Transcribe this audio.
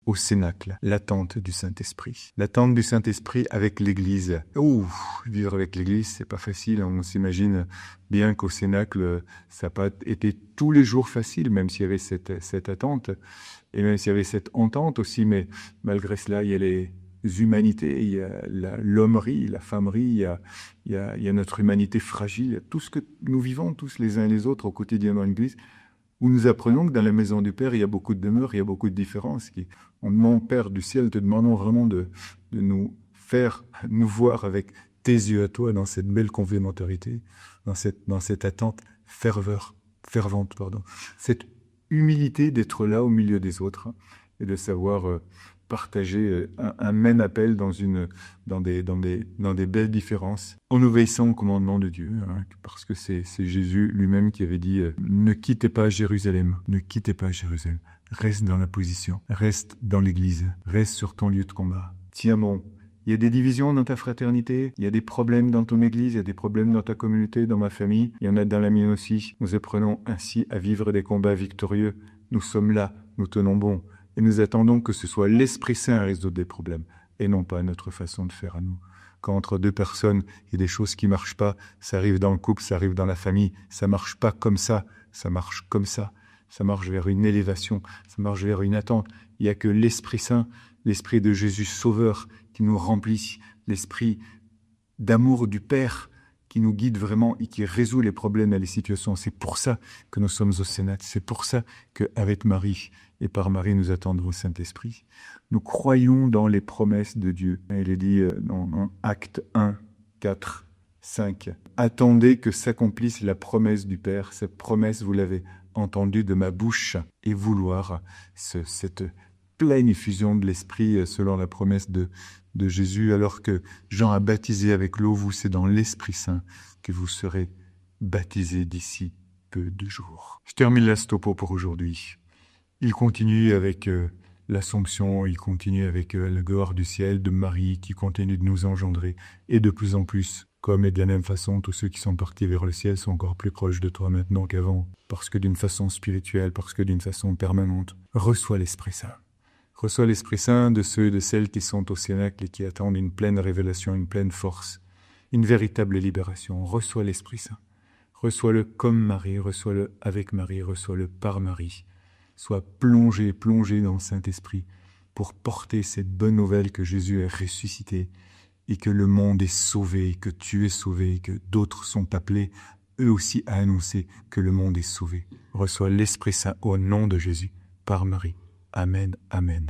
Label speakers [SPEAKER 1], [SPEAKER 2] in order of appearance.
[SPEAKER 1] au Cénacle, l'attente du Saint-Esprit. L'attente du Saint-Esprit avec l'Église. Vivre avec l'Église, c'est pas facile. On s'imagine bien qu'au Cénacle, ça n'a pas été tous les jours facile, même s'il y avait cette attente, et même s'il y avait cette entente aussi, mais malgré cela, il y a les humanités, il y a l'hommerie, la femmerie, il y a notre humanité fragile, il y a tout ce que nous vivons tous les uns et les autres au quotidien dans l'Église, où nous apprenons que dans la maison du Père, il y a beaucoup de demeures, il y a beaucoup de différences. Mon Père du ciel, te demandons vraiment de nous faire nous voir avec tes yeux à toi dans cette belle complémentarité, dans cette attente fervente, cette humilité d'être là au milieu des autres et de savoir partager un même appel dans des belles différences, en obéissant au commandement de Dieu, parce que c'est Jésus lui-même qui avait dit ne quittez pas Jérusalem, ne quittez pas Jérusalem, reste dans la position, reste dans l'église, reste sur ton lieu de combat. Tiens bon, il y a des divisions dans ta fraternité, il y a des problèmes dans ton église, il y a des problèmes dans ta communauté, dans ma famille, il y en a dans la mienne aussi. Nous apprenons ainsi à vivre des combats victorieux. Nous sommes là, nous tenons bon. Et nous attendons que ce soit l'Esprit Saint à résoudre des problèmes, et non pas notre façon de faire à nous. Quand entre deux personnes, il y a des choses qui marchent pas, ça arrive dans le couple, ça arrive dans la famille, ça marche pas comme ça marche comme ça. Ça marche vers une élévation, ça marche vers une attente. Il n'y a que l'Esprit Saint, l'Esprit de Jésus Sauveur qui nous remplit, l'Esprit d'amour du Père qui nous guide vraiment et qui résout les problèmes et les situations. C'est pour ça que nous sommes au Cénacle. C'est pour ça qu'avec Marie et par Marie, nous attendons au Saint-Esprit. Nous croyons dans les promesses de Dieu. Il est dit dans Actes 1, 4, 5. Attendez que s'accomplisse la promesse du Père. Cette promesse, vous l'avez entendue de ma bouche, et vouloir cette pleine effusion de l'Esprit selon la promesse de Jésus, alors que Jean a baptisé avec l'eau, vous, c'est dans l'Esprit Saint que vous serez baptisés d'ici peu de jours. Je termine la stopo pour aujourd'hui. Il continue avec l'Assomption, il continue avec la gloire du ciel de Marie qui continue de nous engendrer, et de plus en plus, comme et de la même façon, tous ceux qui sont partis vers le ciel sont encore plus proches de toi maintenant qu'avant, parce que d'une façon spirituelle, parce que d'une façon permanente. Reçois l'Esprit Saint. Reçois l'Esprit Saint de ceux et de celles qui sont au Cénacle et qui attendent une pleine révélation, une pleine force, une véritable libération. Reçois l'Esprit Saint. Reçois-le comme Marie, reçois-le avec Marie, reçois-le par Marie. Sois plongé dans le Saint-Esprit pour porter cette bonne nouvelle que Jésus est ressuscité et que le monde est sauvé, que tu es sauvé, que d'autres sont appelés eux aussi à annoncer que le monde est sauvé. Reçois l'Esprit Saint au nom de Jésus, par Marie. Amen, amen.